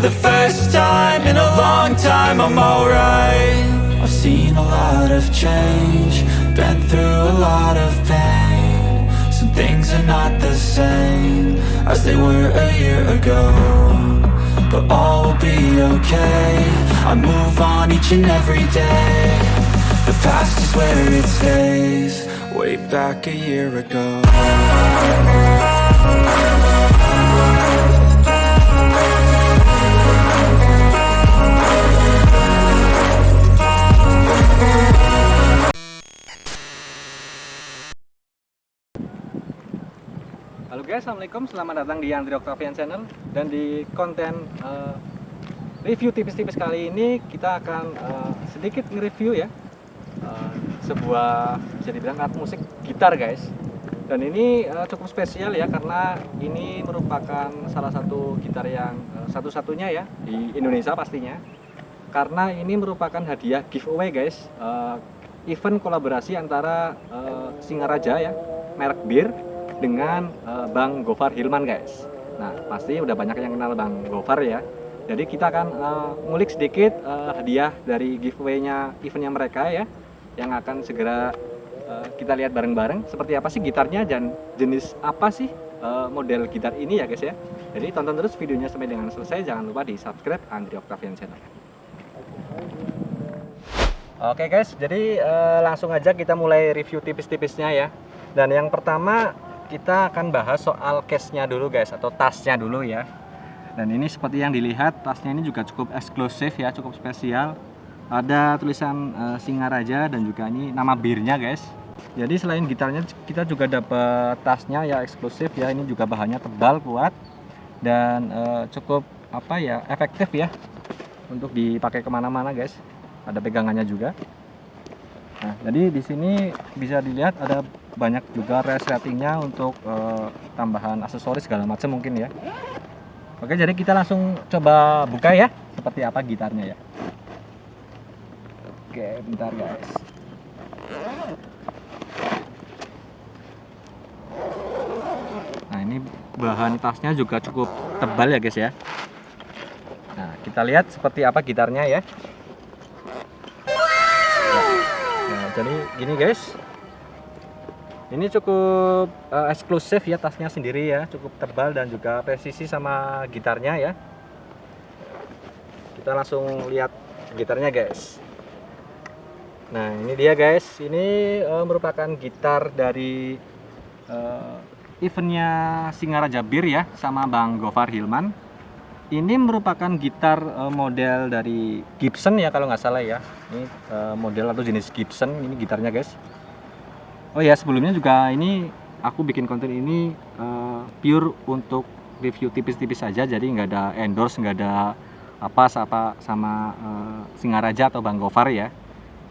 the first time in a long time, I'm alright. I've seen a lot of change, been through a lot of pain. Some things are not the same as they were a year ago, but all will be okay. I move on each and every day. The past is where it stays, way back a year ago. Halo guys, assalamualaikum, selamat datang di Andri Octavian Channel. Dan di konten review tipis-tipis kali ini kita akan sedikit nge-review ya sebuah, bisa dibilang alat musik gitar guys. Dan ini cukup spesial ya, karena ini merupakan salah satu gitar yang satu-satunya ya di Indonesia pastinya. Karena ini merupakan hadiah giveaway guys, event kolaborasi antara Singaraja ya, merek bir, dengan Bang Gofar Hilman guys. Nah pasti udah banyak yang kenal Bang Gofar ya. Jadi kita akan ngulik sedikit hadiah dari giveaway-nya eventnya mereka ya, yang akan segera kita lihat bareng-bareng seperti apa sih gitarnya dan jenis apa sih model gitar ini ya guys ya. Jadi tonton terus videonya sampai dengan selesai, jangan lupa di subscribe Andri Octavian Channel. Oke guys, jadi langsung aja kita mulai review tipis-tipisnya ya. Dan yang pertama kita akan bahas soal case-nya dulu guys, atau tasnya dulu ya. Dan ini seperti yang dilihat, tasnya ini juga cukup eksklusif ya, cukup spesial. Ada tulisan Singaraja dan juga ini nama birnya guys. Jadi selain gitarnya kita juga dapat tasnya ya, eksklusif ya. Ini juga bahannya tebal, kuat, dan cukup apa ya, efektif ya untuk dipakai kemana-mana guys. Ada pegangannya juga. Nah, jadi di sini bisa dilihat ada banyak juga resletingnya untuk tambahan aksesoris segala macam mungkin ya. Oke, jadi kita langsung coba buka ya, seperti apa gitarnya ya. Oke, bentar guys. Nah, ini bahan tasnya juga cukup tebal ya guys ya. Nah, kita lihat seperti apa gitarnya ya. Nah, jadi gini guys. Ini cukup eksklusif ya, tasnya sendiri ya, cukup tebal dan juga presisi sama gitarnya ya. Kita langsung lihat gitarnya guys. Nah ini dia guys, ini merupakan gitar dari eventnya Singaraja Bir ya, sama Bang Gofar Hilman. Ini merupakan gitar model dari Gibson ya kalau nggak salah ya. Ini model atau jenis Gibson, ini gitarnya guys. Oh ya, sebelumnya juga ini aku bikin konten ini pure untuk review tipis-tipis saja, jadi nggak ada endorse, nggak ada apa sama Singaraja atau Bang Gofar ya.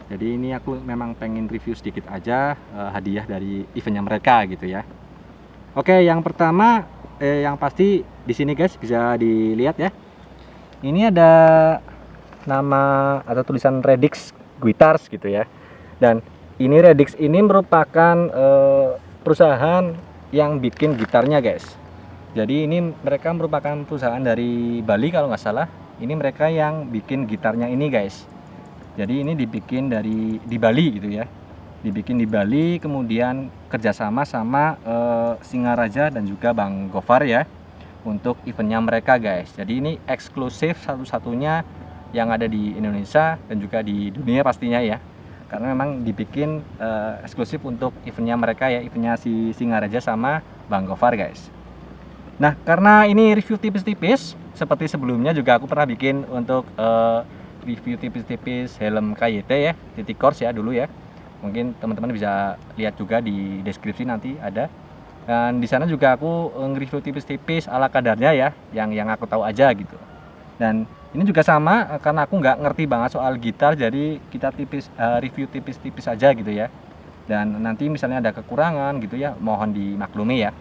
Jadi ini aku memang pengen review sedikit aja hadiah dari eventnya mereka gitu ya. Oke, yang pertama yang pasti di sini guys bisa dilihat ya. Ini ada nama atau tulisan Redix Guitars gitu ya. Dan ini Redix ini merupakan perusahaan yang bikin gitarnya guys. Jadi ini mereka merupakan perusahaan dari Bali kalau nggak salah. Ini mereka yang bikin gitarnya ini guys. Jadi ini dibikin di Bali gitu ya. Dibikin di Bali, kemudian kerjasama sama Singaraja dan juga Bang Gofar ya, untuk eventnya mereka guys. Jadi ini eksklusif satu-satunya yang ada di Indonesia dan juga di dunia pastinya ya. Karena memang dibikin eksklusif untuk eventnya mereka ya, eventnya si Singaraja sama Bang Gofar guys. Nah, karena ini review tipis-tipis, seperti sebelumnya juga aku pernah bikin untuk review tipis-tipis helm KYT ya, titik course ya dulu ya. Mungkin teman-teman bisa lihat juga di deskripsi nanti ada. Dan di sana juga aku nge-review tipis-tipis ala kadarnya ya, yang aku tahu aja gitu. Dan ini juga sama, karena aku nggak ngerti banget soal gitar, jadi kita review tipis-tipis aja gitu ya. Dan nanti misalnya ada kekurangan gitu ya, mohon dimaklumi ya.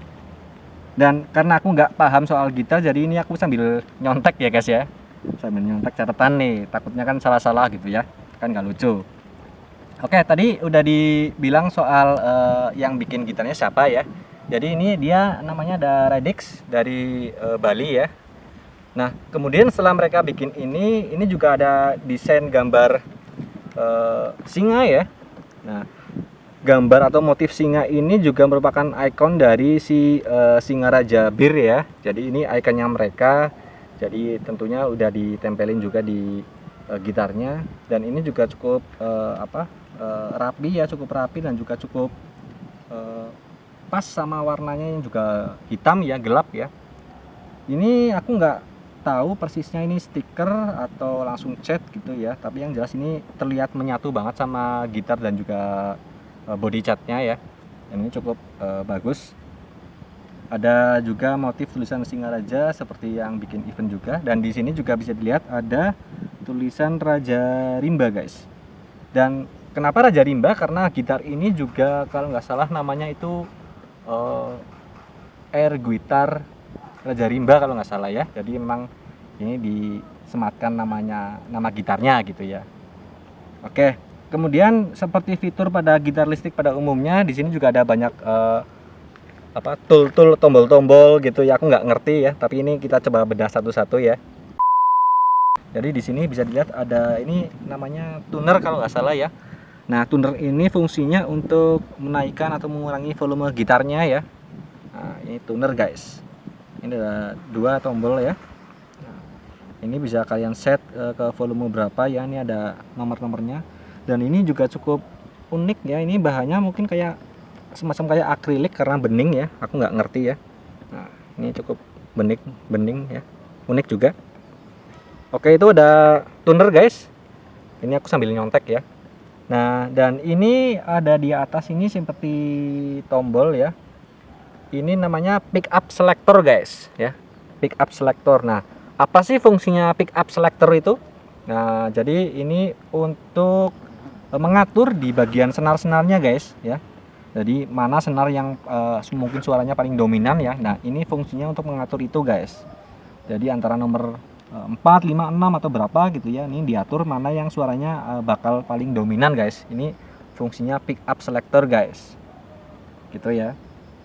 Dan karena aku nggak paham soal gitar, jadi ini aku sambil nyontek ya guys ya. Sambil nyontek catatan nih, takutnya kan salah-salah gitu ya, kan nggak lucu. Oke, tadi udah dibilang soal yang bikin gitarnya siapa ya. Jadi ini dia namanya ada Redix dari Bali ya. Nah, kemudian setelah mereka bikin ini juga ada desain gambar singa ya. Nah, gambar atau motif singa ini juga merupakan ikon dari si Singaraja Bir ya. Jadi ini ikonnya mereka. Jadi tentunya udah ditempelin juga di gitarnya, dan ini juga cukup rapi ya, cukup rapi dan juga cukup pas sama warnanya yang juga hitam ya, gelap ya. Ini aku nggak tahu persisnya ini stiker atau langsung cat gitu ya, tapi yang jelas ini terlihat menyatu banget sama gitar dan juga body catnya ya. Dan ini cukup bagus. Ada juga motif tulisan Singaraja seperti yang bikin event juga, dan di sini juga bisa dilihat ada tulisan Raja Rimba guys. Dan kenapa Raja Rimba? Karena gitar ini juga kalau nggak salah namanya itu air guitar Raja Rimba kalau nggak salah ya. Jadi memang ini disematkan nama gitarnya gitu ya. Oke, kemudian seperti fitur pada gitar listrik pada umumnya, di sini juga ada banyak tool tombol-tombol gitu ya. Aku nggak ngerti ya, tapi ini kita coba bedah satu-satu ya. Jadi di sini bisa dilihat ada ini namanya tuner kalau nggak salah ya. Nah, tuner ini fungsinya untuk menaikkan atau mengurangi volume gitarnya ya. Nah, ini tuner guys. Ini ada 2 tombol ya. Nah, ini bisa kalian set ke volume berapa ya. Ini ada nomor-nomornya. Dan ini juga cukup unik ya. Ini bahannya mungkin kayak semacam kayak akrilik karena bening ya. Aku nggak ngerti ya. Nah, ini cukup bening ya. Unik juga. Oke, itu ada tuner guys. Ini aku sambil nyontek ya. Nah, dan ini ada di atas ini seperti tombol ya. Ini namanya pick up selector guys ya. Pick up selector. Nah, apa sih fungsinya pick up selector itu? Nah, jadi ini untuk mengatur di bagian senar-senarnya guys ya. Jadi mana senar yang mungkin suaranya paling dominan ya. Nah, ini fungsinya untuk mengatur itu guys. Jadi antara nomor 4, 5, 6 atau berapa gitu ya. Ini diatur mana yang suaranya bakal paling dominan guys. Ini fungsinya pick up selector guys. Gitu ya.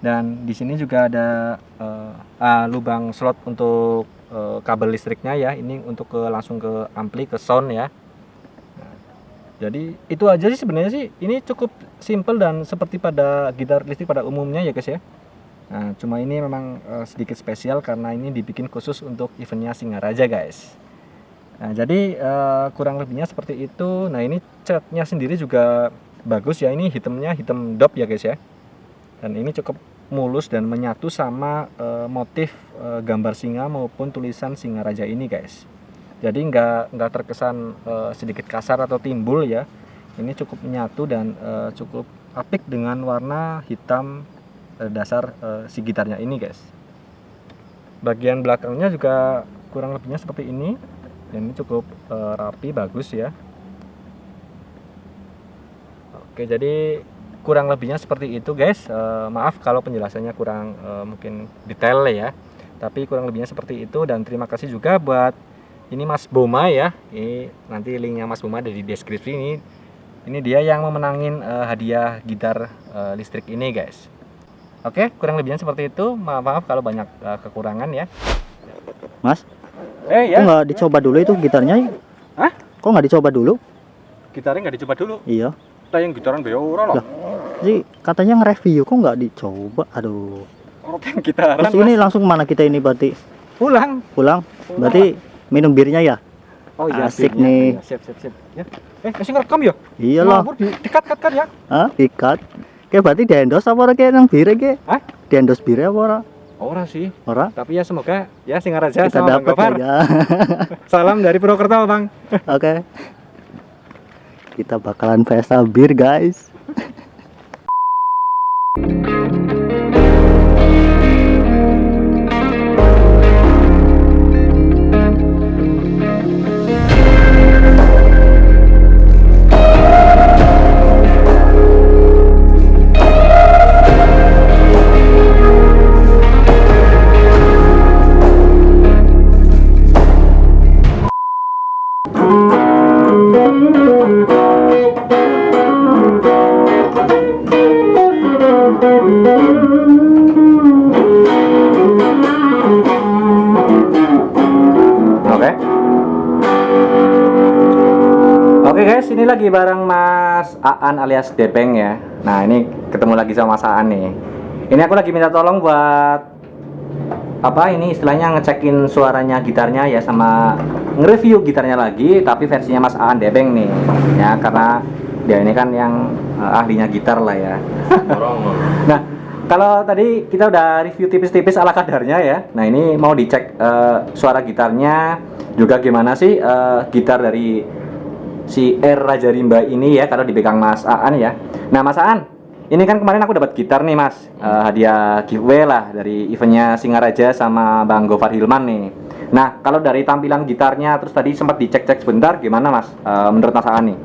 Dan di sini juga ada lubang slot untuk kabel listriknya ya. Ini untuk langsung ke ampli, ke sound ya. Jadi itu aja sih sebenarnya sih. Ini cukup simple dan seperti pada gitar listrik pada umumnya ya guys ya. Nah, cuma ini memang sedikit spesial karena ini dibikin khusus untuk eventnya Singaraja guys. Nah, jadi kurang lebihnya seperti itu. Nah, ini catnya sendiri juga bagus ya. Ini hitamnya hitam dop ya guys ya. Dan ini cukup mulus dan menyatu sama motif gambar singa maupun tulisan Singaraja ini guys. Jadi nggak terkesan sedikit kasar atau timbul ya. Ini cukup menyatu dan cukup apik dengan warna hitam dasar si gitarnya ini guys. Bagian belakangnya juga kurang lebihnya seperti ini. Dan ini cukup rapi, bagus ya. Oke, jadi kurang lebihnya seperti itu guys. Maaf kalau penjelasannya kurang mungkin detail ya. Tapi kurang lebihnya seperti itu. Dan terima kasih juga buat ini Mas Boma ya. Ini nanti linknya Mas Boma ada di deskripsi ini. Ini dia yang memenangin hadiah gitar listrik ini guys. Oke, kurang lebihnya seperti itu. Maaf kalau banyak kekurangan ya. Mas, Ya. kok nggak dicoba dulu itu gitarnya? Hah? Kok nggak dicoba dulu? Gitarnya nggak dicoba dulu. Iya. Kita yang gitaran beo ora loh. Jadi katanya nge-review, kok nggak dicoba? Aduh. Orang yang gitaran. Terus ini langsung mana kita ini berarti? Pulang. Berarti minum birnya ya? Oh iya, Asik birnya. nih. Ya, siap. Ya. Masih ngerekam ya? Iyalah. Dikat ya. Hah? Ikat. Kayak berarti diendos apa ora kayak nang bire ke? Hah? Diendos bire apa ora? Ora sih. Ora? Tapi ya semoga ya Singaraja Kita sama Bang dapat Gofar. aja. Salam dari Purwokerto, Bang. Oke. Kita bakalan pesta bir, guys. lagi bareng Mas Aan alias Depeng ya. Nah ini ketemu lagi sama Mas Aan nih. Ini aku lagi minta tolong buat apa ini istilahnya ngecekin suaranya gitarnya ya, sama nge-review gitarnya lagi tapi versinya Mas Aan Depeng nih ya, karena dia ini kan yang ahlinya gitar lah ya. Nah kalau tadi kita udah review tipis-tipis ala kadarnya ya. Nah ini mau dicek suara gitarnya juga gimana sih, gitar dari si R Raja Rimba ini ya kalau dipegang Mas Aan ya. Nah Mas Aan, ini kan kemarin aku dapat gitar nih Mas, hadiah giveaway lah dari eventnya Singaraja sama Bang Gofar Hilman nih. Nah kalau dari tampilan gitarnya terus tadi sempat dicek-cek sebentar, gimana Mas menurut Mas Aan nih?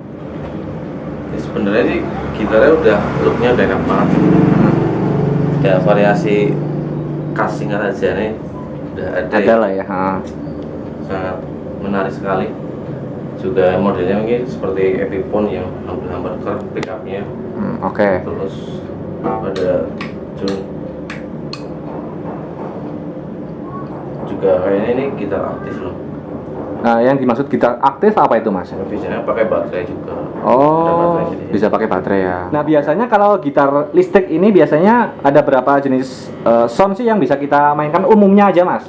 Ya, sebenarnya sih gitarnya udah looknya udah enak banget. Ya variasi khas Singaraja nih udah Ada lah ya. sangat menarik sekali. Juga modelnya mungkin seperti Epiphone yang hampir keren pickupnya. Oke. Terus ada juga kayaknya ini gitar aktif loh. Nah yang dimaksud gitar aktif apa itu Mas? Biasanya pakai baterai juga. Ada Oh, baterai jadi. bisa pakai baterai ya. Nah biasanya kalau gitar listrik ini biasanya ada berapa jenis sound sih yang bisa kita mainkan umumnya aja Mas?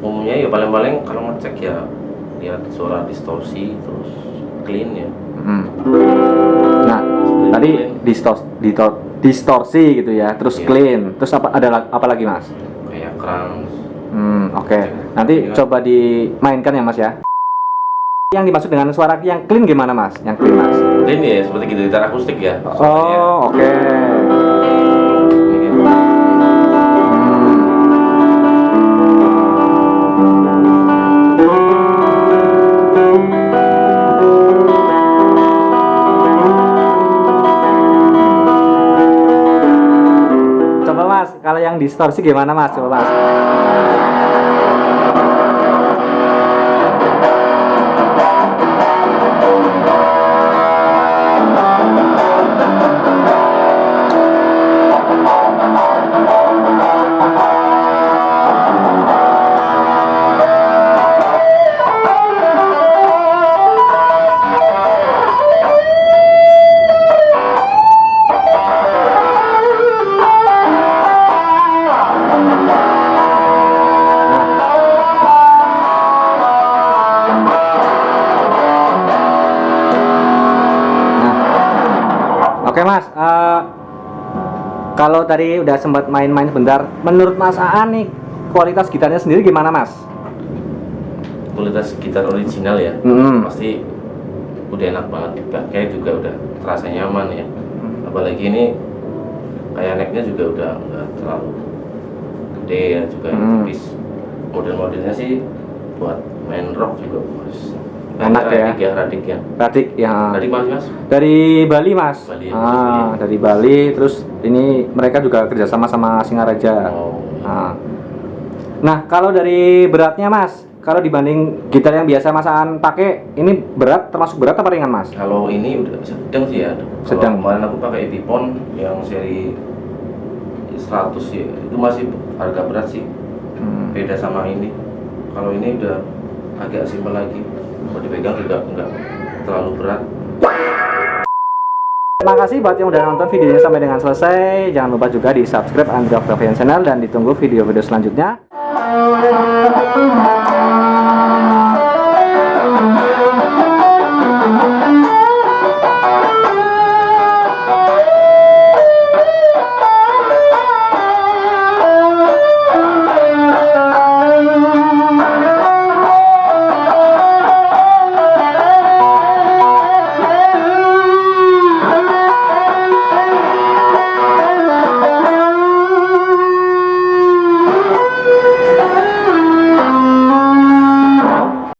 Umumnya ya paling-paling kalau ngecek ya lihat suara distorsi terus clean ya. Nah tadi distorsi gitu ya, terus Iya. clean, terus apa lagi Mas? Kayak crunch. Oke. Nanti coba dimainkan ya Mas ya. Yang dimaksud dengan suara yang clean gimana Mas? Yang clean Mas? Clean ya seperti gitar akustik ya. Oh oke. Ini kan. Coba Mas, kalau yang distorsi gimana Mas? Coba Mas. Oke Mas, kalau tadi udah sempat main-main sebentar, menurut Mas Aan nih kualitas gitarnya sendiri gimana Mas? Kualitas gitar original ya. Pasti udah enak banget dipakai, juga udah terasa nyaman ya. Apalagi ini kayak necknya juga udah nggak terlalu gede ya, juga yang tipis. Model-modelnya sih buat main rock juga bagus. Enak ya. Radik ya. Radik ya. Radik Mas. Dari Bali Mas. Bali, Dari Bali, terus ini mereka juga kerjasama sama Singaraja. Oh. Nah kalau dari beratnya Mas, kalau dibanding gitar yang biasa Mas Aan pakai, ini berat, termasuk berat apa ringan Mas? Kalau ini udah sedang sih ya. Sedang. Kalau kemarin aku pakai Epiphone yang seri 100 ya, itu masih harga berat sih. Beda sama ini. Kalau ini udah agak simpel lagi. Kalau dipegang juga enggak terlalu berat. Terima kasih buat yang udah nonton videonya sampai dengan selesai. Jangan lupa juga di subscribe Andrea Octavian Channel dan ditunggu video-video selanjutnya.